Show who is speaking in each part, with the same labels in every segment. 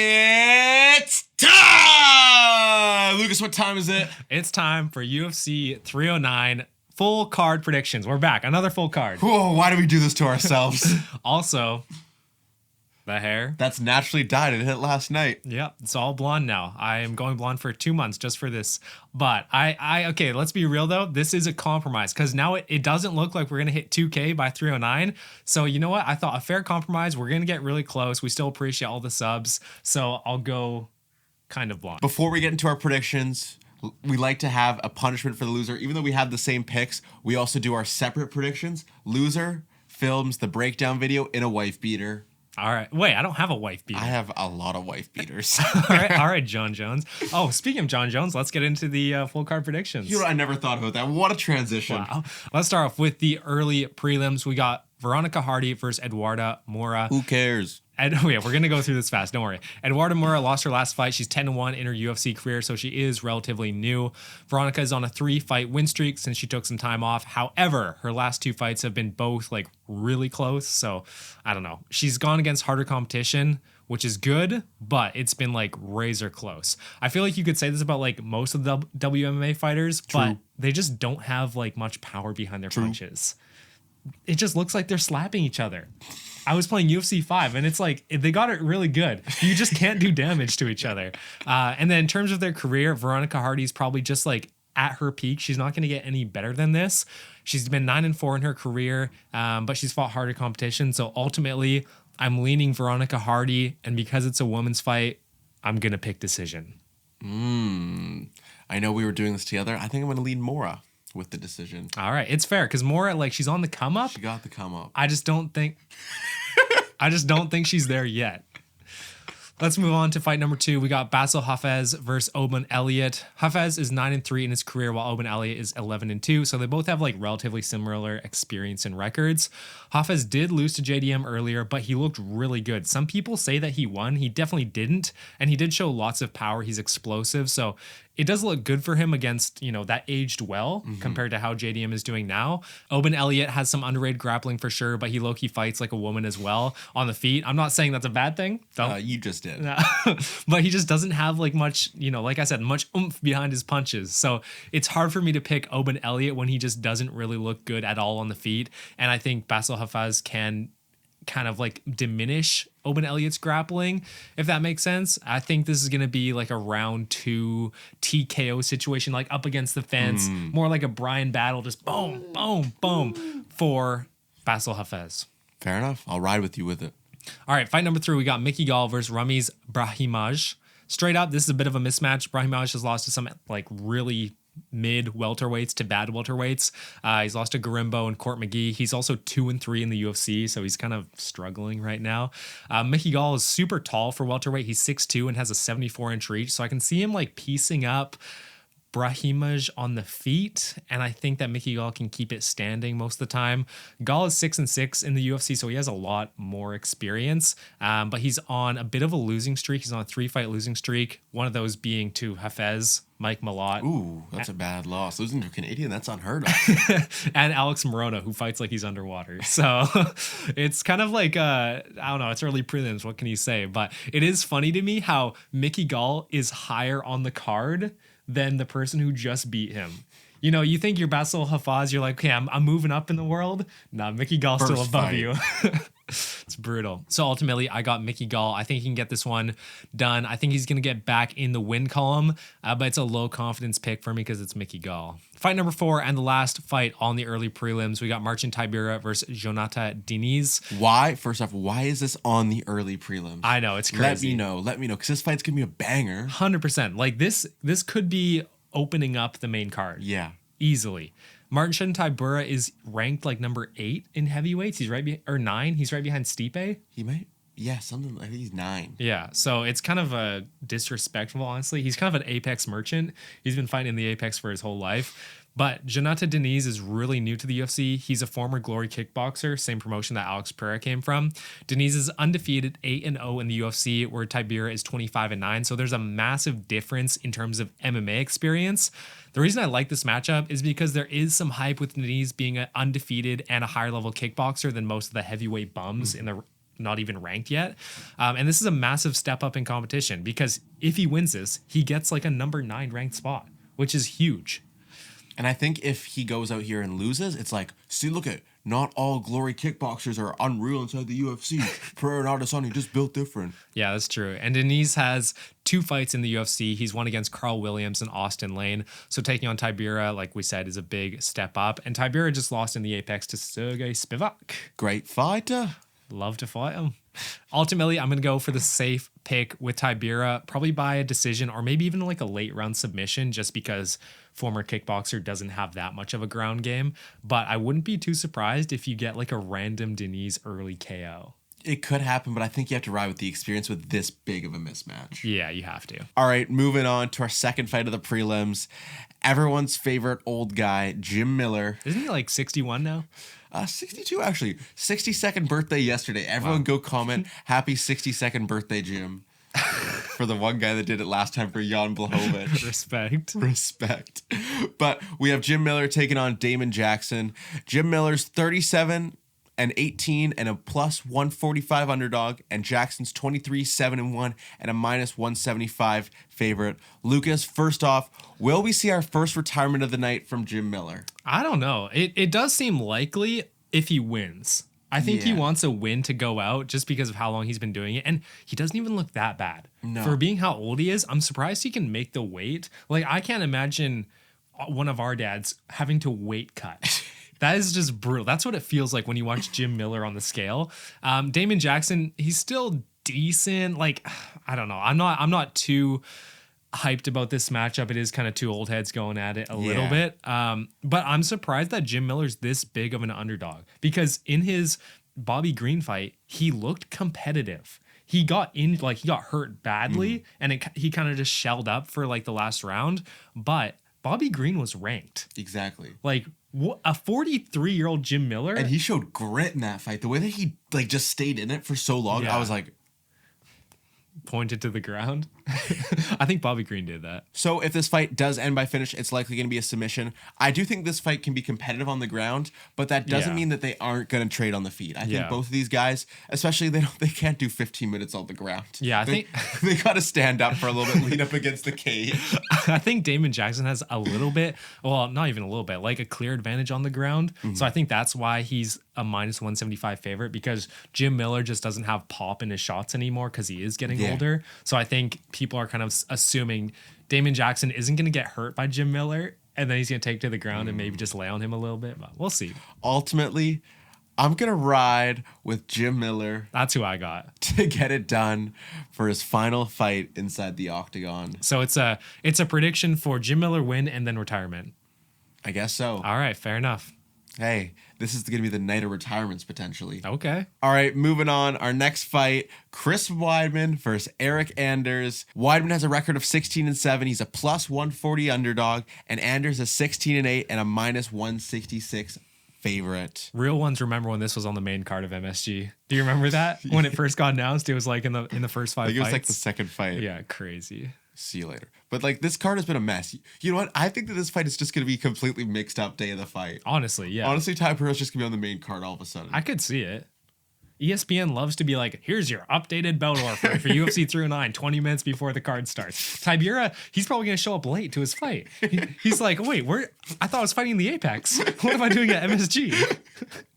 Speaker 1: It's time! Lucas, what time is it?
Speaker 2: It's time for UFC 309 full card predictions. We're back. Another full card.
Speaker 1: Whoa, why do we do this to ourselves?
Speaker 2: Also, the hair.
Speaker 1: That's naturally dyed. It hit last night.
Speaker 2: Yep, it's all blonde now. I am going blonde for 2 months just for this. But okay, let's be real though. This is a compromise because now it doesn't look like we're going to hit 2K by 309. So you know what? I thought a fair compromise. We're going to get really close. We still appreciate all the subs. So I'll go kind of blonde.
Speaker 1: Before we get into our predictions, we like to have a punishment for the loser. Even though we have the same picks, we also do our separate predictions. Loser films the breakdown video in a wife beater.
Speaker 2: All right. Wait, I don't have a wife beater.
Speaker 1: I have a lot of wife beaters.
Speaker 2: all right, John Jones. Oh, speaking of John Jones, let's get into the full card predictions.
Speaker 1: You know, I never thought about that. What a transition.
Speaker 2: Wow. Let's start off with the early prelims. We got Veronica Hardy versus Eduarda Moura.
Speaker 1: Who cares?
Speaker 2: And yeah, we're going to go through this fast. Don't worry. Eduarda Moura lost her last fight. She's 10-1 in her UFC career, so she is relatively new. Veronica is on a 3-fight win streak since she took some time off. However, her last 2 fights have been both like really close. So I don't know. She's gone against harder competition, which is good, but it's been like razor close. I feel like you could say this about like most of the WMMA fighters, but they just don't have like much power behind their punches. It just looks like they're slapping each other. I was playing UFC 5, and it's like they got it really good. You just can't do damage to each other. And then in terms of their career, Veronica Hardy's probably just like at her peak. She's not going to get any better than this. She's been 9-4 in her career, but she's fought harder competition. So ultimately, I'm leaning Veronica Hardy, and because it's a woman's fight, I'm going to pick decision.
Speaker 1: I know we were doing this together. I think I'm going to lean Moura with the decision.
Speaker 2: All right, it's fair because Moura, like, she's on the come up.
Speaker 1: She got the come up.
Speaker 2: I just don't think she's there yet. Let's move on to fight number 2. We got Basil Hafez versus Oban Elliott. Hafez is 9-3 in his career, while Oban Elliott is 11-2. So they both have like relatively similar experience and records. Hafez did lose to JDM earlier, but he looked really good. Some people say that he won. He definitely didn't, and he did show lots of power. He's explosive, so it does look good for him against, you know, that aged well compared to how JDM is doing now. Oban Elliott has some underrated grappling for sure, but he low-key fights like a woman as well on the feet. I'm not saying that's a bad thing.
Speaker 1: You just did.
Speaker 2: But he just doesn't have like much, you know, like I said, much oomph behind his punches. So it's hard for me to pick Oban Elliott when he just doesn't really look good at all on the feet. And I think Basil Hafez can kind of like diminish Oban Elliott's grappling, if that makes sense. I think this is going to be like a round 2 TKO situation, like up against the fence, more like a Brian battle, just boom, boom, boom for Basil Hafez.
Speaker 1: Fair enough. I'll ride with you with it.
Speaker 2: All right, fight number 3, we got Mickey Gall versus Ramiz Brahimaj. Straight up, this is a bit of a mismatch. Brahimaj has lost to some like really mid welterweights to bad welterweights. He's lost to Garimbo and Court McGee. He's also 2-3 in the UFC, so he's kind of struggling right now. Mickey Gall is super tall for welterweight. He's 6'2" and has a 74-inch reach, so I can see him like piecing up Brahimaj on the feet, and I think that Mickey Gall can keep it standing most of the time. Gall is 6-6 in the UFC, so he has a lot more experience, but he's on a bit of a losing streak. He's on a 3-fight losing streak, one of those being to Hafez, Mike Malott.
Speaker 1: Ooh, that's a bad loss. Losing to a Canadian, that's unheard of.
Speaker 2: And Alex Morona, who fights like he's underwater. So it's kind of like, I don't know, it's early prelims, what can you say? But it is funny to me how Mickey Gall is higher on the card than the person who just beat him. You know, you think you're Basil Hafez, you're like, okay, I'm moving up in the world. Nah, Mickey Gall's still above you. It's brutal. So ultimately, I got Mickey Gall. I think he can get this one done. I think he's going to get back in the win column, but it's a low confidence pick for me because it's Mickey Gall. Fight number 4 and the last fight on the early prelims. We got Marcin Tybura versus Jonata Diniz.
Speaker 1: Why? First off, why is this on the early prelims?
Speaker 2: I know, it's crazy.
Speaker 1: Let me know, because this fight's going to be a banger.
Speaker 2: 100%. Like this could be opening up the main card.
Speaker 1: Yeah.
Speaker 2: Easily. Marcin Tybura is ranked like number 8 in heavyweights. He's or 9. He's right behind Stipe.
Speaker 1: He might, yeah, something like he's 9.
Speaker 2: Yeah, so it's kind of a disrespectful, honestly. He's kind of an Apex merchant. He's been fighting in the Apex for his whole life. But Jonata Diniz is really new to the UFC. He's a former Glory kickboxer, same promotion that Alex Pereira came from. Diniz is undefeated 8-0 in the UFC, where Tybura is 25-9. So there's a massive difference in terms of MMA experience. The reason I like this matchup is because there is some hype with Diniz being an undefeated and a higher level kickboxer than most of the heavyweight bums in the not even ranked yet. And this is a massive step up in competition because if he wins this, he gets like a number 9 ranked spot, which is huge.
Speaker 1: And I think if he goes out here and loses, it's like, see, look at, not all glory kickboxers are unreal inside the UFC. Pereira and Adesanya just built different.
Speaker 2: Yeah, that's true. And Denise has 2 fights in the UFC. He's won against Carl Williams and Austin Lane. So taking on Tibera, like we said, is a big step up. And Tibera just lost in the Apex to Sergey Spivak.
Speaker 1: Great fighter.
Speaker 2: Love to fight him. Ultimately, I'm going to go for the safe pick with Tibera, probably by a decision or maybe even like a late round submission, just because former kickboxer doesn't have that much of a ground game. But I wouldn't be too surprised if you get like a random Denise early KO.
Speaker 1: It could happen, but I think you have to ride with the experience with this big of a mismatch.
Speaker 2: Yeah, you have to.
Speaker 1: All right, moving on to our second fight of the prelims. Everyone's favorite old guy, Jim Miller.
Speaker 2: Isn't he like 61 now?
Speaker 1: 62, actually. 62nd birthday yesterday. Everyone go comment, happy 62nd birthday, Jim. For the one guy that did it last time for Jan Blachowicz. Respect. But we have Jim Miller taking on Damon Jackson. Jim Miller's 37 and 18 and a plus 145 underdog, and Jackson's 23, 7 and 1 and a minus 175 favorite. Lucas, first off, will we see our first retirement of the night from Jim Miller?
Speaker 2: I don't know. It does seem likely if he wins. I think he wants a win to go out just because of how long he's been doing it. And he doesn't even look that bad.
Speaker 1: No.
Speaker 2: For being how old he is, I'm surprised he can make the weight. Like, I can't imagine one of our dads having to weight cut. That is just brutal. That's what it feels like when you watch Jim Miller on the scale. Damon Jackson, he's still decent. Like, I don't know. I'm not too hyped about this matchup. It is kind of 2 old heads going at it a little bit. But I'm surprised that Jim Miller's this big of an underdog because in his Bobby Green fight, he looked competitive. He got hurt badly and he kind of just shelled up for like the last round. But Bobby Green was ranked.
Speaker 1: Exactly.
Speaker 2: Like, a 43-year-old Jim Miller.
Speaker 1: And he showed grit in that fight. The way that he like just stayed in it for so long, I was like,
Speaker 2: pointed to the ground. I think Bobby Green did that.
Speaker 1: So if this fight does end by finish, it's likely going to be a submission. I do think this fight can be competitive on the ground, but that doesn't mean that they aren't going to trade on the feet. I think both of these guys, especially they can't do 15 minutes on the ground.
Speaker 2: Yeah, I think
Speaker 1: they got to stand up for a little bit, lean up against the cage.
Speaker 2: I think Damon Jackson has a little bit, well, not even a little bit, like a clear advantage on the ground. So I think that's why he's a minus 175 favorite, because Jim Miller just doesn't have pop in his shots anymore because he is getting older. So I think people are kind of assuming Damon Jackson isn't going to get hurt by Jim Miller, and then he's going to take to the ground and maybe just lay on him a little bit. But we'll see.
Speaker 1: Ultimately, I'm going to ride with Jim Miller.
Speaker 2: That's who I got.
Speaker 1: To get it done for his final fight inside the octagon.
Speaker 2: So it's a prediction for Jim Miller win and then retirement.
Speaker 1: I guess so.
Speaker 2: All right, fair enough.
Speaker 1: Hey, this is going to be the night of retirements potentially.
Speaker 2: Okay.
Speaker 1: All right, moving on. Our next fight, Chris Weidman versus Eric Anders. Weidman has a record of 16-7. He's a plus 140 underdog, and Anders is 16-8 and a minus 166 favorite.
Speaker 2: Real ones remember when this was on the main card of MSG. Do you remember that? When it first got announced, it was like in the first 5 fights.
Speaker 1: I think it was like the second fight.
Speaker 2: Yeah, crazy.
Speaker 1: See you later. But like this card has been a mess. You know what? I think that this fight is just going to be a completely mixed up day of the fight.
Speaker 2: Honestly, yeah.
Speaker 1: Honestly, Ty Pearl's just going to be on the main card all of a sudden.
Speaker 2: I could see it. ESPN loves to be like, here's your updated belt order for UFC 309, 20 minutes before the card starts. Tibera, he's probably going to show up late to his fight. He's like, wait, I thought I was fighting the Apex. What am I doing at MSG?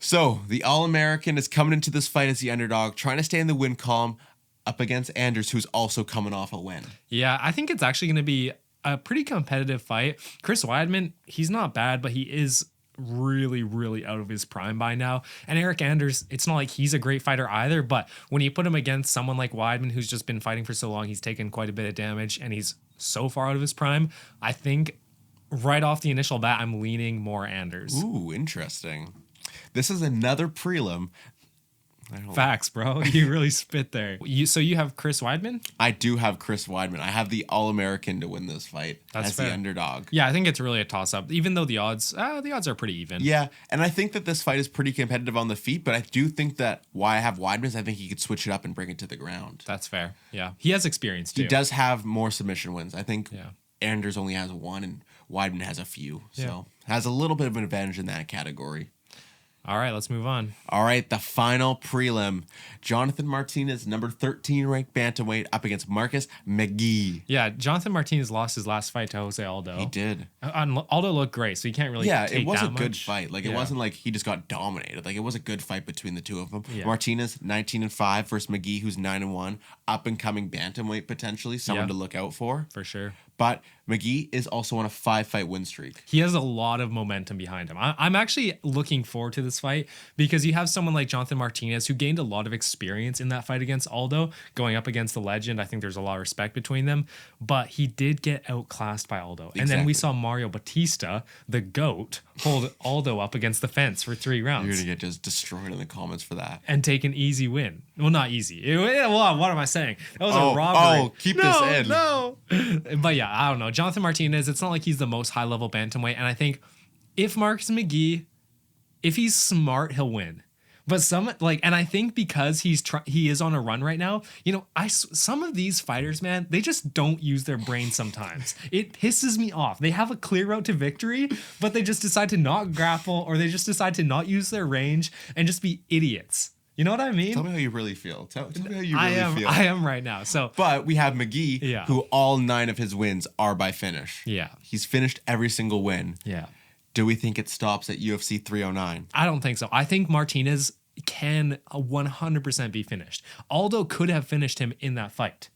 Speaker 1: So the All-American is coming into this fight as the underdog, trying to stay in the win column up against Anders, who's also coming off a win.
Speaker 2: Yeah, I think it's actually going to be a pretty competitive fight. Chris Weidman, he's not bad, but he is really, really out of his prime by now. And Eric Anders, it's not like he's a great fighter either, but when you put him against someone like Weidman, who's just been fighting for so long, he's taken quite a bit of damage and he's so far out of his prime, I think right off the initial bat, I'm leaning more Anders.
Speaker 1: Ooh, interesting. This is another prelim.
Speaker 2: Facts, bro. You really spit there. So you have Chris Weidman?
Speaker 1: I do have Chris Weidman. I have the All-American to win this fight.
Speaker 2: That's
Speaker 1: as
Speaker 2: fair.
Speaker 1: The underdog.
Speaker 2: Yeah, I think it's really a toss-up, even though the odds are pretty even.
Speaker 1: Yeah, and I think that this fight is pretty competitive on the feet, but I do think that why I have Weidman is I think he could switch it up and bring it to the ground.
Speaker 2: That's fair. Yeah. He has experience, too.
Speaker 1: He does have more submission wins. I think Anders only has one and Weidman has a few. So has a little bit of an advantage in that category.
Speaker 2: All right, let's move on.
Speaker 1: All right, the final prelim. Jonathan Martinez, number 13 ranked bantamweight, up against Marcus McGee.
Speaker 2: Yeah, Jonathan Martinez lost his last fight to Jose Aldo.
Speaker 1: He did.
Speaker 2: Aldo looked great, so you can't really take
Speaker 1: it was
Speaker 2: that
Speaker 1: a good
Speaker 2: much.
Speaker 1: fight. Like, it wasn't like he just got dominated. Like, it was a good fight between the two of them.
Speaker 2: Yeah.
Speaker 1: Martinez, 19-5 versus McGee, who's 9-1. Up-and-coming bantamweight, potentially. Someone to look out for.
Speaker 2: For sure.
Speaker 1: But McGee is also on a 5-fight win streak.
Speaker 2: He has a lot of momentum behind him. I'm actually looking forward to this fight because you have someone like Jonathan Martinez who gained a lot of experience in that fight against Aldo, going up against the legend. I think there's a lot of respect between them, but he did get outclassed by Aldo. Exactly. And then we saw Mario Batista, the GOAT, hold Aldo up against the fence for 3 rounds.
Speaker 1: You're going to get just destroyed in the comments for that.
Speaker 2: And take an easy win. Well, not easy. What am I saying? That was a robbery.
Speaker 1: Keep this in.
Speaker 2: No. But yeah, I don't know. Jonathan Martinez, it's not like he's the most high-level bantamweight. And I think if Marcus McGee, if he's smart, he'll win. But and I think because he is on a run right now, some of these fighters, man, they just don't use their brain sometimes. It pisses me off. They have a clear route to victory, but they just decide to not grapple, or they just decide to not use their range and just be idiots. You know what I mean?
Speaker 1: Tell me how you really feel. Tell me how you really feel.
Speaker 2: I am right now.
Speaker 1: But we have McGee, who all 9 of his wins are by finish.
Speaker 2: Yeah.
Speaker 1: He's finished every single win.
Speaker 2: Yeah.
Speaker 1: Do we think it stops at UFC 309?
Speaker 2: I don't think so. I think Martinez can 100% be finished. Aldo could have finished him in that fight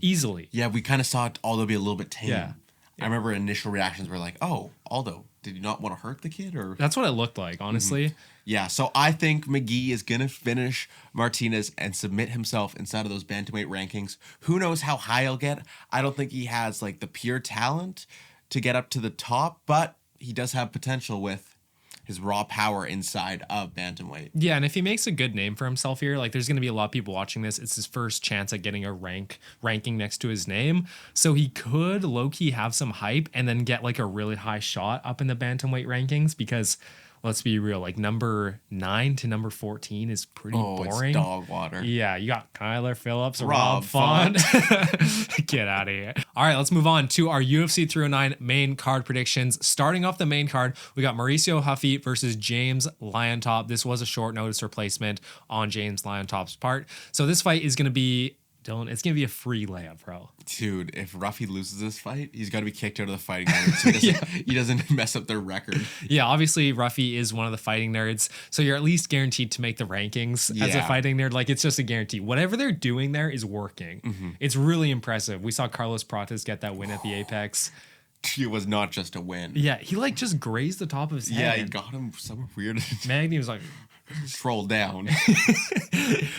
Speaker 2: easily.
Speaker 1: Yeah, we kind of saw Aldo be a little bit tame.
Speaker 2: Yeah.
Speaker 1: I remember initial reactions were like, oh, Aldo, did you not want to hurt the kid? Or
Speaker 2: that's what it looked like, honestly.
Speaker 1: Yeah, so I think McGee is going to finish Martinez and submit himself inside of those bantamweight rankings. Who knows how high he'll get? I don't think he has like the pure talent to get up to the top, but he does have potential with his raw power inside of bantamweight.
Speaker 2: Yeah, and if he makes a good name for himself here, like there's going to be a lot of people watching this. It's his first chance at getting a ranking next to his name. So he could low-key have some hype and then get like a really high shot up in the bantamweight rankings because let's be real, like number 9 to number 14 is pretty boring.
Speaker 1: It's dog water.
Speaker 2: Yeah, you got Kyler Phillips, Rob Font. Get out of here. All right, let's move on to our UFC 309 main card predictions. Starting off the main card, we got Mauricio Huffy versus James Lyontop. This was a short notice replacement on James Lyontop's part. So this fight is going to be, Dylan, it's going to be a free layup, bro.
Speaker 1: Dude, if Ruffy loses this fight, he's got to be kicked out of the fighting nerds. So he doesn't mess up their record.
Speaker 2: Yeah, obviously, Ruffy is one of the fighting nerds. So you're at least guaranteed to make the rankings as a fighting nerd. Like, it's just a guarantee. Whatever they're doing there is working. It's really impressive. We saw Carlos Prates get that win at the Apex.
Speaker 1: It was not just a win.
Speaker 2: Yeah, he like just grazed the top of his head.
Speaker 1: Yeah, he got him somewhere weird.
Speaker 2: Magny was like...
Speaker 1: Troll down.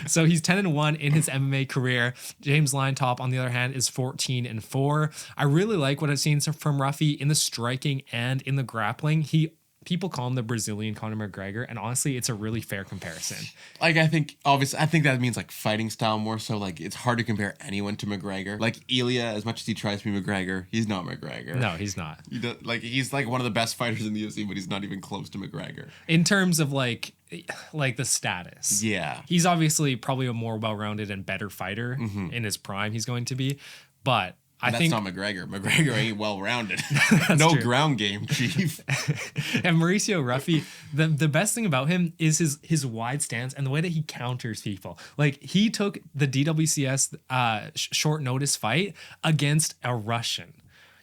Speaker 2: So he's 10-1 in his MMA career. James Lyontop, on the other hand, is 14-4. I really like what I've seen from Ruffy in the striking and in the grappling. People call him the Brazilian Conor McGregor, and honestly, it's a really fair comparison.
Speaker 1: Like, I think that means like fighting style more so. Like, it's hard to compare anyone to McGregor. Like Ilya, as much as he tries to be McGregor, he's not McGregor.
Speaker 2: No, he's not.
Speaker 1: He's like one of the best fighters in the UFC, but he's not even close to McGregor
Speaker 2: in terms of like the status.
Speaker 1: Yeah,
Speaker 2: he's obviously probably a more well-rounded and better fighter in his prime. He's going to be, but I think
Speaker 1: that's not McGregor. McGregor ain't well-rounded. No true. Ground game, chief.
Speaker 2: And Mauricio Ruffy, the best thing about him is his wide stance and the way that he counters people. Like, he took the DWCS short notice fight against a Russian.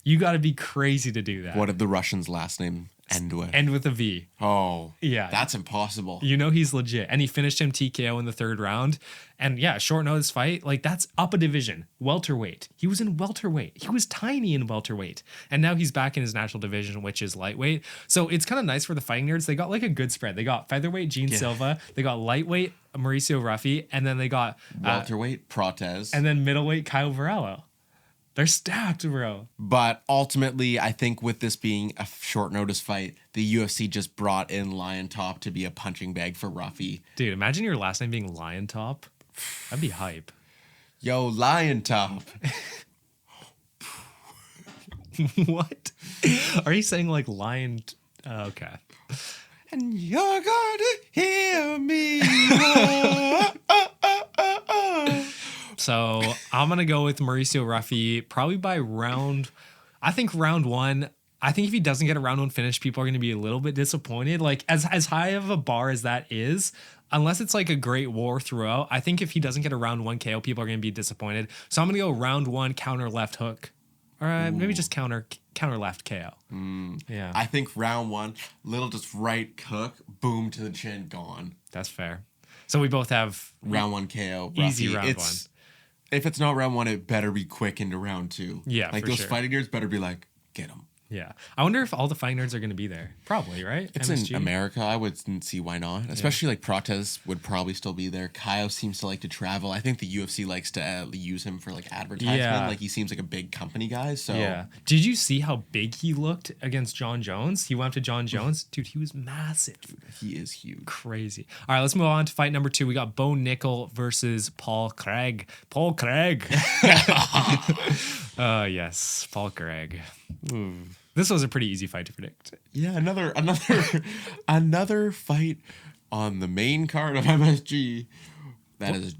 Speaker 2: You got to be crazy to do that.
Speaker 1: What did the Russian's last name end with?
Speaker 2: End with a V.
Speaker 1: Oh,
Speaker 2: yeah.
Speaker 1: That's impossible.
Speaker 2: You know he's legit. And he finished him TKO in the 3rd round. And yeah, short notice fight. Like, that's up a division. Welterweight. He was in welterweight. He was tiny in welterweight. And now he's back in his natural division, which is lightweight. So it's kind of nice for the fighting nerds. They got like a good spread. They got featherweight Gene Silva. They got lightweight Mauricio Ruffy. And then they got
Speaker 1: welterweight Prates.
Speaker 2: And then middleweight Kyle Varello. They're stacked, bro.
Speaker 1: But ultimately, I think with this being a short notice fight, the UFC just brought in Lyontop to be a punching bag for Ruffy.
Speaker 2: Dude, imagine your last name being Lyontop. That'd be hype.
Speaker 1: Yo, Lyontop.
Speaker 2: What? Are you saying like lion? Okay.
Speaker 1: And you're gonna hear me.
Speaker 2: So I'm going to go with Mauricio Ruffy probably by round 1. I think if he doesn't get a round one finish, people are going to be a little bit disappointed. Like as high of a bar as that is, unless it's like a great war throughout, I think if he doesn't get a round one KO, people are going to be disappointed. So I'm going to go round one counter left hook, or maybe just counter left KO. Yeah,
Speaker 1: I think round one, little just right hook, boom to the chin, gone.
Speaker 2: That's fair. So we both have
Speaker 1: round one KO.
Speaker 2: Easy round one.
Speaker 1: If it's not round one, it better be quick into round two.
Speaker 2: Yeah,
Speaker 1: like those fighting nerds better be like, get him.
Speaker 2: Yeah. I wonder if all the fighting nerds are going to be there. Probably, right?
Speaker 1: It's
Speaker 2: MSG?
Speaker 1: in America. I wouldn't see why not. Especially like Prates would probably still be there. Kaio seems to like to travel. I think the UFC likes to use him for like advertisement.
Speaker 2: Yeah.
Speaker 1: Like he seems like a big company guy. So
Speaker 2: yeah. Did you see how big he looked against John Jones? He went up to John Jones. Dude, he was massive.
Speaker 1: He is huge.
Speaker 2: Crazy. All right, let's move on to fight number 2. We got Bo Nickel versus Paul Craig. Paul Craig. Yes, Paul Craig. This was a pretty easy fight to predict.
Speaker 1: Yeah, another fight on the main card of MSG that is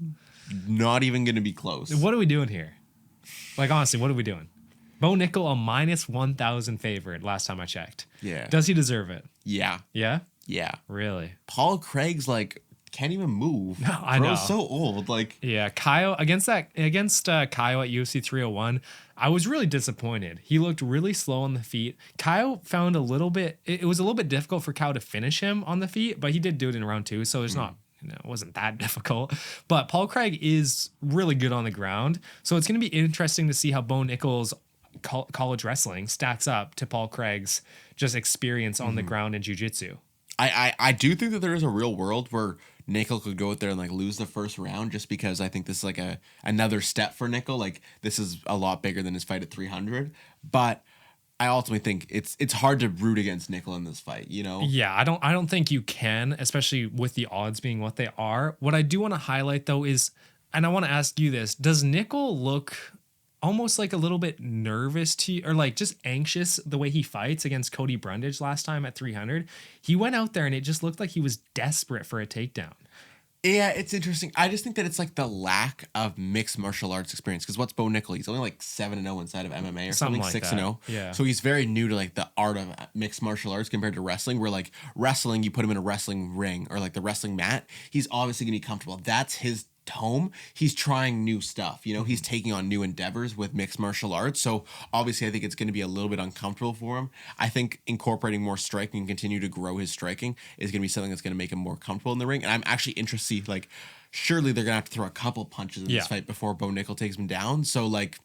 Speaker 1: not even going to be close.
Speaker 2: What are we doing here? Like, honestly, what are we doing? Bo Nickel, a minus 1,000 favorite last time I checked.
Speaker 1: Yeah.
Speaker 2: Does he deserve it?
Speaker 1: Yeah.
Speaker 2: Yeah?
Speaker 1: Yeah.
Speaker 2: Really?
Speaker 1: Paul Craig's like can't even move.
Speaker 2: No, I know.
Speaker 1: Bro's so old. Like
Speaker 2: yeah, Kaio against Kaio at UFC 301. I was really disappointed. He looked really slow on the feet. Kaio found it was a little bit difficult for Kaio to finish him on the feet, but he did do it in round 2, so there's not. It wasn't that difficult. But Paul Craig is really good on the ground, so it's going to be interesting to see how Bo Nickel's college wrestling stacks up to Paul Craig's just experience on the ground in jiu-jitsu.
Speaker 1: I do think that there is a real world where Nickel could go out there and like lose the first round, just because I think this is like another step for Nickel. Like this is a lot bigger than his fight at 300, but I ultimately think it's hard to root against Nickel in this fight, you know?
Speaker 2: Yeah, I don't think you can, especially with the odds being what they are. What I do want to highlight though is, and I want to ask you this, does Nickel look almost like a little bit nervous or like just anxious the way he fights against Cody Brundage last time at 300? He went out there and it just looked like he was desperate for a takedown.
Speaker 1: Yeah, it's interesting. I just think that it's like the lack of mixed martial arts experience. Because what's Bo Nickel? He's only like 7-0 inside of MMA or something
Speaker 2: like
Speaker 1: 6-0.
Speaker 2: Yeah.
Speaker 1: So he's very new to like the art of mixed martial arts compared to wrestling. Where like wrestling, you put him in a wrestling ring or like the wrestling mat, he's obviously gonna be comfortable. That's his home. He's trying new stuff, you know, he's taking on new endeavors with mixed martial arts. So obviously I think it's going to be a little bit uncomfortable for him. I think incorporating more striking and continue to grow his striking is going to be something that's going to make him more comfortable in the ring. And I'm actually interested to see, like, surely they're going to have to throw a couple punches in this fight before Bo Nickel takes him down. So like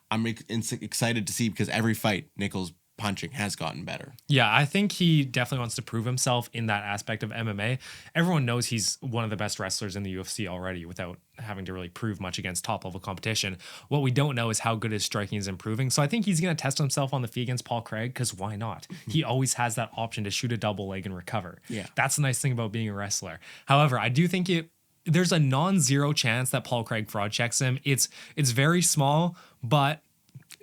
Speaker 1: I'm excited to see, because every fight Nickel's punching has gotten better. Yeah,
Speaker 2: I think he definitely wants to prove himself in that aspect of MMA. Everyone knows he's one of the best wrestlers in the UFC already without having to really prove much against top level competition. What we don't know is how good his striking is improving. So I think he's going to test himself on the feet against Paul Craig, because why not? He always has that option to shoot a double leg and recover.
Speaker 1: Yeah,
Speaker 2: that's the nice thing about being a wrestler. However, I do think there's a non-zero chance that Paul Craig fraud checks him. It's very small, but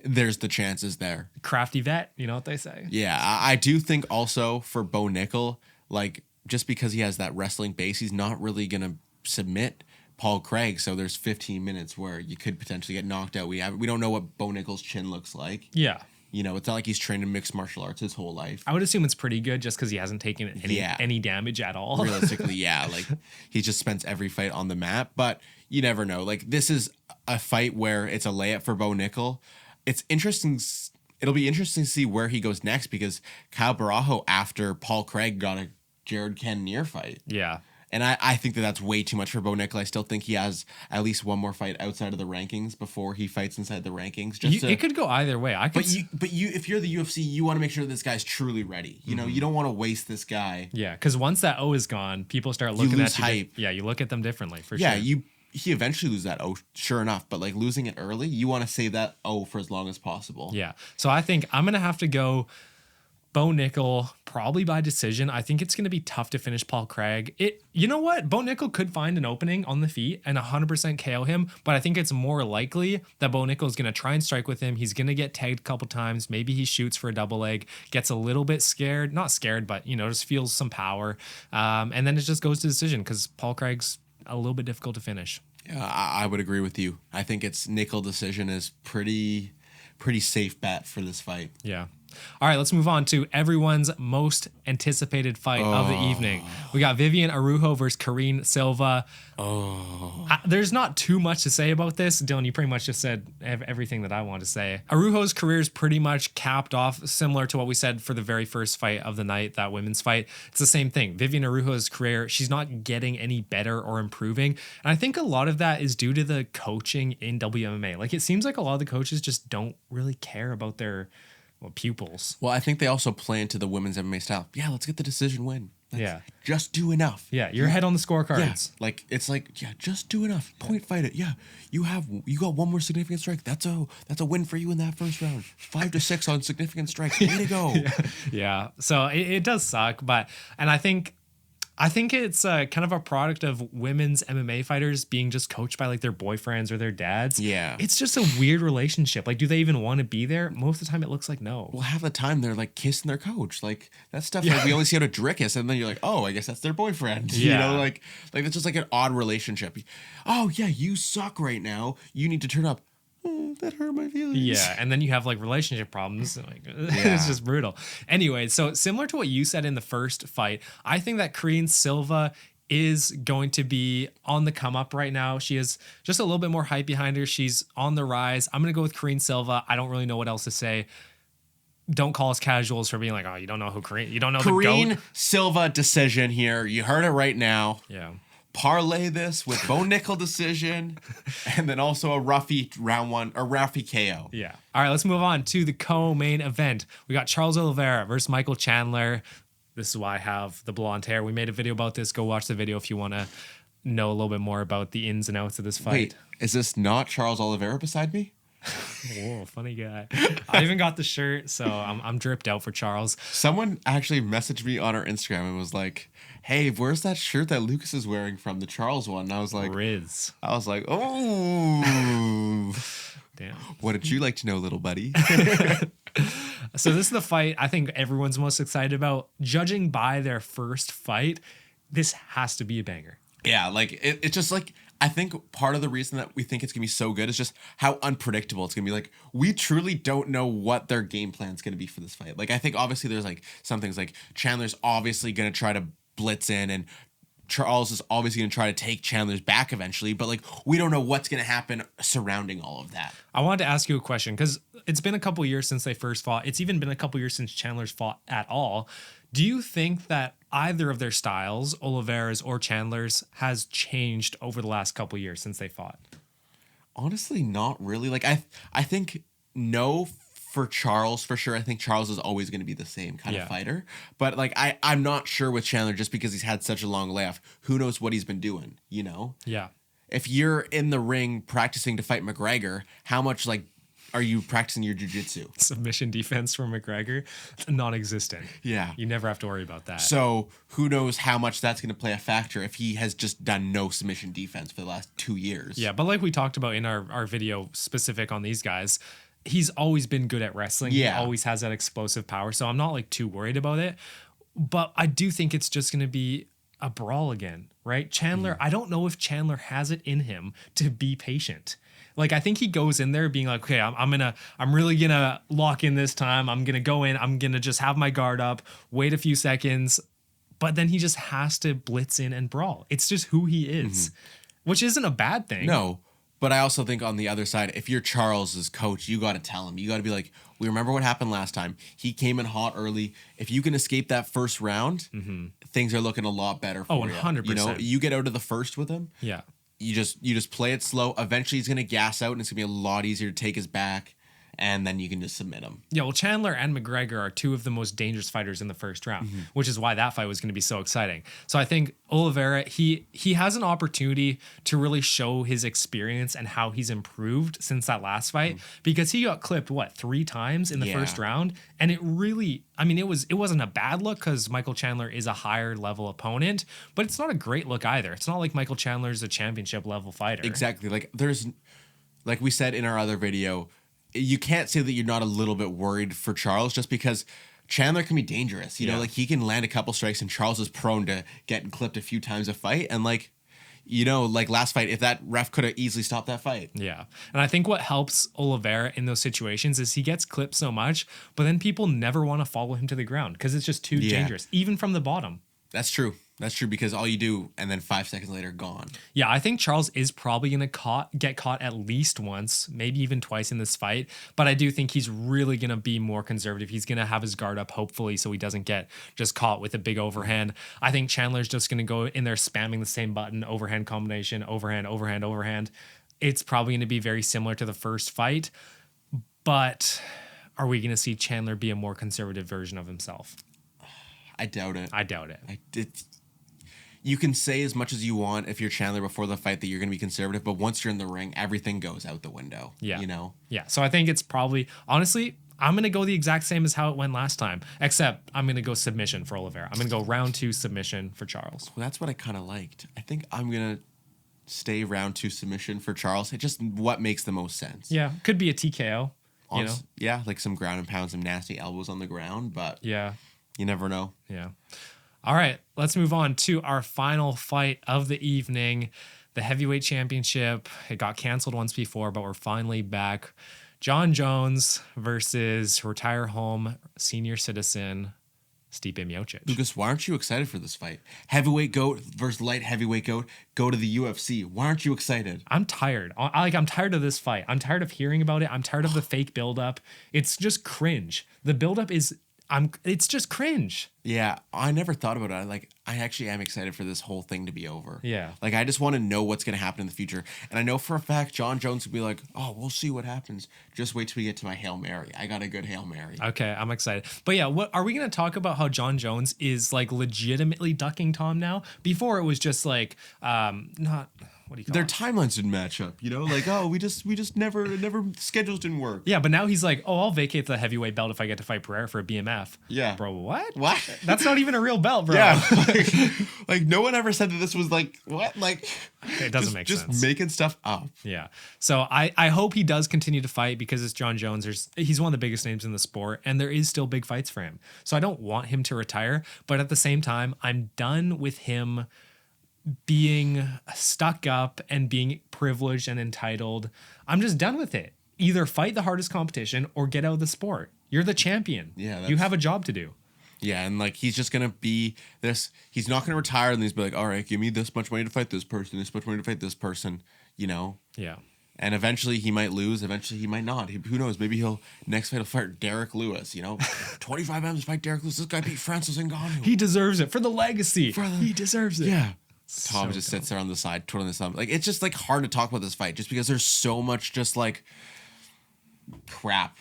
Speaker 1: there's the chances there.
Speaker 2: Crafty vet, you know what they say.
Speaker 1: Yeah, I do think also for Bo Nickel, like, just because he has that wrestling base, he's not really going to submit Paul Craig. So there's 15 minutes where you could potentially get knocked out. We don't know what Bo Nickel's chin looks like.
Speaker 2: Yeah.
Speaker 1: You know, it's not like he's trained in mixed martial arts his whole life.
Speaker 2: I would assume it's pretty good just because he hasn't taken any damage at all.
Speaker 1: Realistically, yeah. Like, he just spends every fight on the mat. But you never know. Like, this is a fight where it's a layup for Bo Nickel. It's interesting. It'll be interesting to see where he goes next, because Kyle Barajo, after Paul Craig, got a Jared Cannonier fight.
Speaker 2: Yeah. And
Speaker 1: I think that that's way too much for Bo Nickel. I still think he has at least one more fight outside of the rankings before he fights inside the rankings.
Speaker 2: It could go either way.
Speaker 1: But if you're the UFC, you want to make sure that this guy's truly ready. You know, you don't want to waste this guy.
Speaker 2: Yeah, because once that O is gone, people start looking at
Speaker 1: hype.
Speaker 2: You look at them differently, for
Speaker 1: sure.
Speaker 2: Yeah,
Speaker 1: he eventually loses that O, sure enough, but like losing it early, you want to save that O for as long as possible.
Speaker 2: Yeah. So I think I'm going to have to go Bo Nickel, probably by decision. I think it's going to be tough to finish Paul Craig. You know what? Bo Nickel could find an opening on the feet and 100% KO him, but I think it's more likely that Bo Nickel is going to try and strike with him. He's going to get tagged a couple times. Maybe he shoots for a double leg, gets a little bit scared. Not scared, but, just feels some power. And then it just goes to decision, because Paul Craig's a little bit difficult to finish.
Speaker 1: Yeah, I would agree with you. I think it's Nickel decision is pretty safe bet for this fight.
Speaker 2: Yeah. All right, let's move on to everyone's most anticipated fight of the evening. We got Vivian Araujo versus Karine Silva. There's not too much to say about this. Dylan, you pretty much just said everything that I want to say. Araujo's career is pretty much capped off, similar to what we said for the very first fight of the night, that women's fight. It's the same thing. Vivian Araujo's career, she's not getting any better or improving. And I think a lot of that is due to the coaching in WMMA. Like, it seems like a lot of the coaches just don't really care about their pupils.
Speaker 1: Well, I think they also play into the women's MMA style. Yeah, let's get the decision win. Just do enough.
Speaker 2: Yeah, you're ahead on the scorecards.
Speaker 1: Yeah, just do enough. Point fight it. Yeah, you got one more significant strike. That's a win for you in that first round. 5-6 on significant strikes. Way to go.
Speaker 2: Yeah. So it does suck, but I think it's kind of a product of women's MMA fighters being just coached by like their boyfriends or their dads.
Speaker 1: Yeah.
Speaker 2: It's just a weird relationship. Like, do they even want to be there? Most of the time it looks like no.
Speaker 1: Well, half the time they're like kissing their coach. Like, that stuff, like, we only see out of Drickus, and then you're like, oh, I guess that's their boyfriend.
Speaker 2: Yeah.
Speaker 1: You know, like it's just like an odd relationship. Oh, yeah, you suck right now. You need to turn up. That hurt my feelings.
Speaker 2: Yeah, and then you have like relationship problems. Like, it's just brutal. Anyway, so similar to what you said in the first fight, I think that Karine Silva is going to be on the come up right now. She is just a little bit more hype behind her. She's on the rise. I'm going to go with Karine Silva. I don't really know what else to say. Don't call us casuals for being like, oh, you don't know who Karine, you don't know
Speaker 1: Karine
Speaker 2: the GOAT.
Speaker 1: Silva decision here. You heard it right now.
Speaker 2: Yeah.
Speaker 1: Parlay this with Bo Nickel decision, and then also a Ruffy round one, or Ruffy KO.
Speaker 2: Yeah. All right, let's move on to the co-main event. We got Charles Oliveira versus Michael Chandler. This is why I have the blonde hair. We made a video about this. Go watch the video if you want to know a little bit more about the ins and outs of this fight.
Speaker 1: Wait, is this not Charles Oliveira beside me?
Speaker 2: Whoa, funny guy. I even got the shirt, so I'm dripped out for Charles.
Speaker 1: Someone actually messaged me on our Instagram and was like, hey, where's that shirt that Lucas is wearing from, the Charles one? And I was like,
Speaker 2: Riz.
Speaker 1: I was like, oh.
Speaker 2: Damn.
Speaker 1: What did you like to know, little buddy?
Speaker 2: So this is the fight I think everyone's most excited about. Judging by their first fight, this has to be a banger.
Speaker 1: Yeah, like it's just like, I think part of the reason that we think it's gonna be so good is just how unpredictable it's gonna be. Like, we truly don't know what their game plan is gonna be for this fight. Like, I think obviously there's like some things, like Chandler's obviously gonna try to blitz in, and Charles is obviously gonna try to take Chandler's back eventually, but like, we don't know what's gonna happen surrounding all of that.
Speaker 2: I wanted to ask you a question because it's been a couple years since they first fought. It's even been a couple years since Chandler's fought at all. Do you think that either of their styles, Oliveira's or Chandler's, has changed over the last couple years since they fought?
Speaker 1: Honestly, not really. Like, I think no for Charles, for sure. I think Charles is always going to be the same kind of fighter. But like, I'm not sure with Chandler, just because he's had such a long layoff. Who knows what he's been doing, you know?
Speaker 2: Yeah.
Speaker 1: If you're in the ring practicing to fight McGregor, how much like are you practicing your jiu-jitsu?
Speaker 2: Submission defense from McGregor, non-existent.
Speaker 1: Yeah.
Speaker 2: You never have to worry about that.
Speaker 1: So who knows how much that's going to play a factor if he has just done no submission defense for the last 2 years.
Speaker 2: Yeah, but like we talked about in our video specific on these guys, he's always been good at wrestling.
Speaker 1: Yeah.
Speaker 2: He always has that explosive power. So I'm not like too worried about it. But I do think it's just going to be a brawl again, right? Chandler, I don't know if Chandler has it in him to be patient. Like, I think he goes in there being like, okay, I'm really gonna lock in this time. I'm gonna go in. I'm gonna just have my guard up, wait a few seconds, but then he just has to blitz in and brawl. It's just who he is, which isn't a bad thing.
Speaker 1: No, but I also think on the other side, if you're Charles's coach, you got to tell him. You got to be like, we remember what happened last time. He came in hot early. If you can escape that first round, things are looking a lot better for you.
Speaker 2: 100%.
Speaker 1: You know, you get out of the first with him.
Speaker 2: Yeah.
Speaker 1: You just play it slow. Eventually, he's gonna gas out, and it's gonna be a lot easier to take his back, and then you can just submit him.
Speaker 2: Yeah, well, Chandler and McGregor are two of the most dangerous fighters in the first round, which is why that fight was going to be so exciting. So I think Oliveira, he has an opportunity to really show his experience and how he's improved since that last fight, because he got clipped 3 times in the first round, and it really, I mean, it wasn't a bad look because Michael Chandler is a higher level opponent, but it's not a great look either. It's not like Michael Chandler's a championship level fighter.
Speaker 1: Exactly. Like we said in our other video, you can't say that you're not a little bit worried for Charles, just because Chandler can be dangerous. You know, like, he can land a couple strikes, and Charles is prone to getting clipped a few times a fight. And like, like last fight, if that ref could have easily stopped that fight.
Speaker 2: Yeah. And I think what helps Oliveira in those situations is he gets clipped so much, but then people never want to follow him to the ground because it's just too dangerous, even from the bottom.
Speaker 1: That's true. That's true, because all you do, and then 5 seconds later, gone.
Speaker 2: Yeah, I think Charles is probably going to get caught at least once, maybe even twice in this fight. But I do think he's really going to be more conservative. He's going to have his guard up, hopefully, so he doesn't get just caught with a big overhand. I think Chandler's just going to go in there spamming the same button, overhand combination, overhand, overhand, overhand. It's probably going to be very similar to the first fight. But are we going to see Chandler be a more conservative version of himself?
Speaker 1: I doubt it.
Speaker 2: I doubt it.
Speaker 1: You can say as much as you want if you're Chandler before the fight that you're going to be conservative, but once you're in the ring, everything goes out the window.
Speaker 2: Yeah.
Speaker 1: Yeah.
Speaker 2: So I think it's probably, honestly, I'm going to go the exact same as how it went last time, except I'm going to go submission for Oliveira. I'm going to go round 2 submission for Charles.
Speaker 1: Well, that's what I kind of liked. I think I'm going to stay round 2 submission for Charles. It just what makes the most sense.
Speaker 2: Yeah. Could be a TKO.
Speaker 1: Yeah, like some ground and pound, some nasty elbows on the ground, but
Speaker 2: yeah,
Speaker 1: you never know.
Speaker 2: Yeah. All right, let's move on to our final fight of the evening, the heavyweight championship. It got canceled once before, but we're finally back. Jon Jones versus retire home senior citizen Stipe Miocic.
Speaker 1: Lucas, why aren't you excited for this fight? Heavyweight GOAT versus light heavyweight GOAT. Go to the UFC. Why aren't you excited?
Speaker 2: I'm tired. I'm tired of this fight. I'm tired of hearing about it. I'm tired of the fake buildup. It's just cringe. The buildup is... it's just cringe.
Speaker 1: Yeah, I never thought about it. I actually am excited for this whole thing to be over.
Speaker 2: Yeah.
Speaker 1: I just want to know what's going to happen in the future. And I know for a fact Jon Jones will be like, oh, we'll see what happens. Just wait till we get to my Hail Mary. I got a good Hail Mary.
Speaker 2: Okay, I'm excited. But yeah, what are we going to talk about how Jon Jones is legitimately ducking Tom now? Before it was just not... What do you call
Speaker 1: Their
Speaker 2: it?
Speaker 1: timelines didn't match up, we just never schedules didn't work.
Speaker 2: Yeah, but now he's like, oh, I'll vacate the heavyweight belt if I get to fight Pereira for a BMF.
Speaker 1: Yeah.
Speaker 2: Bro, what?
Speaker 1: What?
Speaker 2: That's not even a real belt, bro.
Speaker 1: Yeah. No one ever said that this was what?
Speaker 2: It doesn't make sense.
Speaker 1: Just making stuff up.
Speaker 2: Yeah. So I hope he does continue to fight because it's Jon Jones. He's one of the biggest names in the sport, and there is still big fights for him. So I don't want him to retire, but at the same time, I'm done with him being stuck up and being privileged and entitled. I'm just done with it. Either fight the hardest competition or get out of the sport. You're the champion.
Speaker 1: Yeah,
Speaker 2: you have a job to do.
Speaker 1: Yeah, and he's just gonna be this. He's not gonna retire, and he's be like, all right, give me this much money to fight this person, this much money to fight this person.
Speaker 2: Yeah.
Speaker 1: And eventually he might lose. Eventually he might not. Who knows? Maybe next fight he'll fight Derek Lewis. 25 M's fight Derek Lewis. This guy beat Francis Ngannou.
Speaker 2: He deserves it for the legacy. He deserves it.
Speaker 1: Yeah. Tom just sits there on the side, twiddling his thumb. It's just hard to talk about this fight, just because there's so much just crap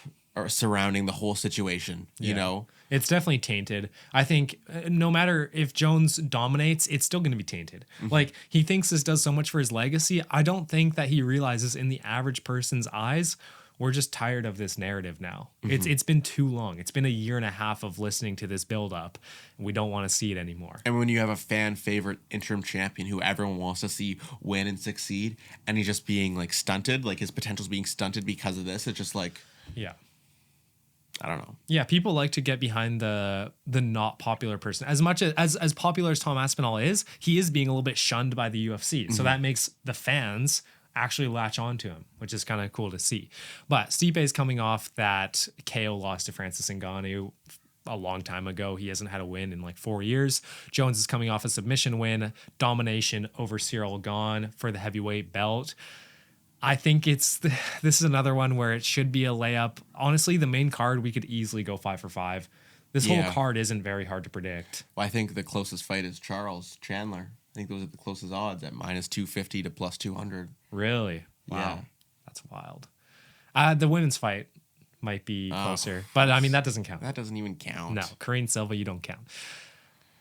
Speaker 1: surrounding the whole situation. You know,
Speaker 2: it's definitely tainted. I think no matter if Jones dominates, it's still going to be tainted. Mm-hmm. He thinks this does so much for his legacy. I don't think that he realizes in the average person's eyes, we're just tired of this narrative now. Mm-hmm. It's been too long. It's been a year and a half of listening to this buildup. We don't want to see it anymore.
Speaker 1: And when you have a fan favorite interim champion who everyone wants to see win and succeed, and he's just being stunted, his potential's being stunted because of this, it's just
Speaker 2: yeah.
Speaker 1: I don't know.
Speaker 2: Yeah, people like to get behind the not popular person. As much as popular as Tom Aspinall is, he is being a little bit shunned by the UFC. Mm-hmm. So that makes the fans actually latch on to him, which is kind of cool to see. But Stipe is coming off that KO loss to Francis Ngannou a long time ago. He hasn't had a win in 4 years. Jones is coming off a submission win, domination over Cyril Gane for the heavyweight belt. I think this is another one where it should be a layup. Honestly, the main card, we could easily go 5 for 5. This whole card isn't very hard to predict.
Speaker 1: Well, I think the closest fight is Charles Chandler. I think those are the closest odds at -250 to +200.
Speaker 2: Really? Wow.
Speaker 1: Yeah.
Speaker 2: That's wild. The women's fight might be closer. But, that doesn't count.
Speaker 1: That doesn't even count.
Speaker 2: No. Karine Silva, you don't count.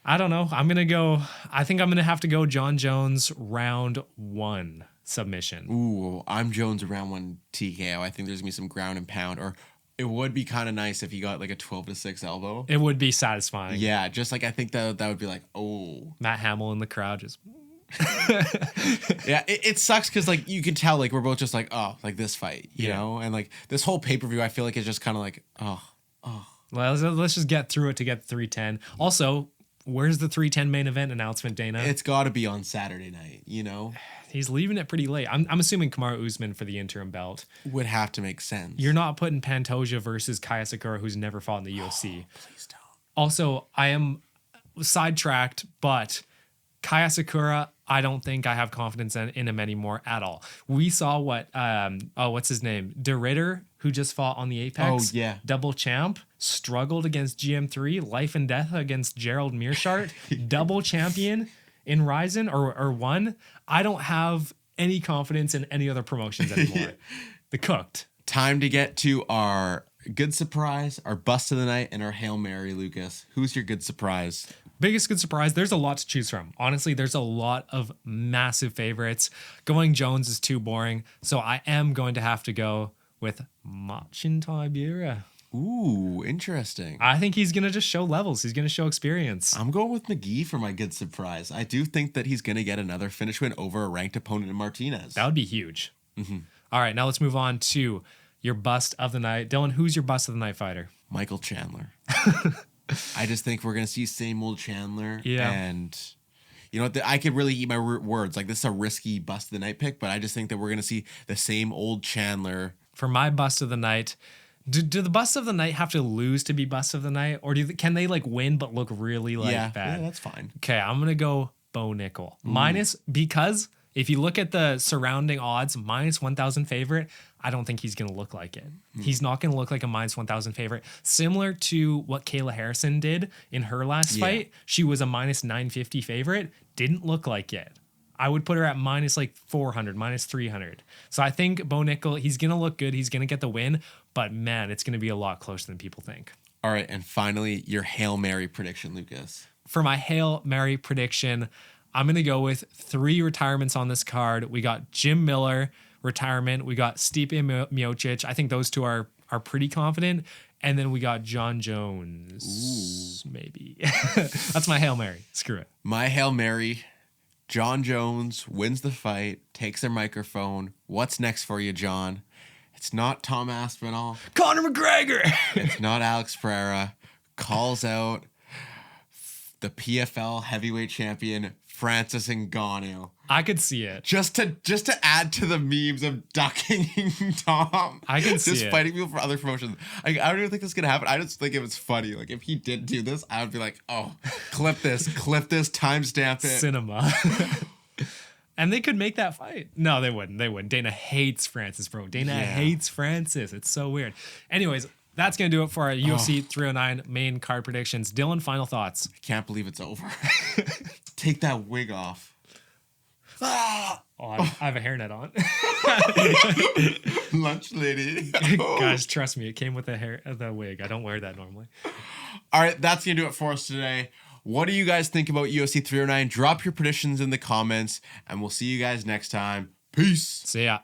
Speaker 2: I don't know. I think I'm going to have to go Jon Jones round 1 submission.
Speaker 1: Ooh, I'm Jones round 1 TKO. I think there's going to be some ground and pound. Or it would be kind of nice if he got a 12-6 elbow.
Speaker 2: It would be satisfying.
Speaker 1: Yeah, just I think that would be oh.
Speaker 2: Matt Hamill in the crowd just...
Speaker 1: Yeah, it sucks because you can tell we're both just this fight, you know? And this whole pay-per-view I feel is just kind of oh.
Speaker 2: Well, let's just get through it to get 310. Also, Where's the 310 main event announcement, Dana?
Speaker 1: It's got to be on Saturday night, you know?
Speaker 2: He's leaving it pretty late. I'm assuming Kamaru Usman for the interim belt.
Speaker 1: Would have to make sense.
Speaker 2: You're not putting Pantoja versus Kaya Sakura, who's never fought in the UFC.
Speaker 1: Please don't.
Speaker 2: Also, I am sidetracked, but Kaya Sakura, I don't think I have confidence in him anymore at all. We saw what's his name? De Ridder, who just fought on the Apex.
Speaker 1: Oh, yeah.
Speaker 2: Double champ, struggled against GM3, life and death against Gerald Mearshart, double champion in Ryzen or won. I don't have any confidence in any other promotions anymore. The cooked.
Speaker 1: Time to get to our good surprise, our bust of the night, and our Hail Mary, Lucas. Who's your good surprise?
Speaker 2: Biggest good surprise. There's a lot to choose from. Honestly, there's a lot of massive favorites. Going Jones is too boring. So I am going to have to go with Marcin Tybura.
Speaker 1: Ooh, interesting.
Speaker 2: I think he's going to just show levels. He's going to show experience.
Speaker 1: I'm going with McGee for my good surprise. I do think that he's going to get another finish win over a ranked opponent in Martinez.
Speaker 2: That would be huge. Mm-hmm. All right, now let's move on to your bust of the night. Dylan, who's your bust of the night fighter?
Speaker 1: Michael Chandler. I just think we're going to see same old Chandler.
Speaker 2: Yeah.
Speaker 1: And you know what? I could really eat my words. Like, this is a risky bust of the night pick, but I just think that we're going to see the same old Chandler.
Speaker 2: For my bust of the night, do the busts of the night have to lose to be bust of the night? Or can they like win but look really bad?
Speaker 1: Yeah, that's fine.
Speaker 2: Okay, I'm going to go Bo Nickel. Because if you look at the surrounding odds, minus 1,000 favorite, I don't think he's going to look like it. He's not going to look like a minus 1,000 favorite. Similar to what Kayla Harrison did in her last fight. She was a minus 950 favorite. Didn't look like it. I would put her at minus like 400, minus 300. So I think Bo Nickel, he's going to look good. He's going to get the win. But man, it's going to be a lot closer than people think.
Speaker 1: All right. And finally, your Hail Mary prediction, Lucas.
Speaker 2: For my Hail Mary prediction, I'm going to go with 3 retirements on this card. We got Jim Miller retirement. We got Stipe Miocic. I think those two are pretty confident. And then we got John Jones. Ooh. Maybe. That's my Hail Mary. Screw it.
Speaker 1: My Hail Mary, John Jones wins the fight, takes their microphone. What's next for you, John? It's not Tom Aspinall.
Speaker 2: Conor McGregor.
Speaker 1: It's not Alex Pereira. Calls out the PFL heavyweight champion, Francis Ngannou.
Speaker 2: I could see it.
Speaker 1: Just to add to the memes of ducking Tom.
Speaker 2: I can see it.
Speaker 1: Just fighting people for other promotions. I don't even think this is going to happen. I just think it was funny. Like, if he did do this, I would be like, oh, clip this, timestamp it.
Speaker 2: Cinema. And they could make that fight. No, they wouldn't. Dana hates Francis, bro. Dana hates Francis. It's so weird. Anyways, that's going to do it for our UFC 309 main card predictions. Dylan, final thoughts.
Speaker 1: I can't believe it's over. Take that wig off.
Speaker 2: Oh, I have a hairnet on.
Speaker 1: Lunch lady.
Speaker 2: Guys, trust me, it came with the wig. I don't wear that normally.
Speaker 1: All right, that's going to do it for us today. What do you guys think about UFC 309? Drop your predictions in the comments, and we'll see you guys next time. Peace.
Speaker 2: See ya.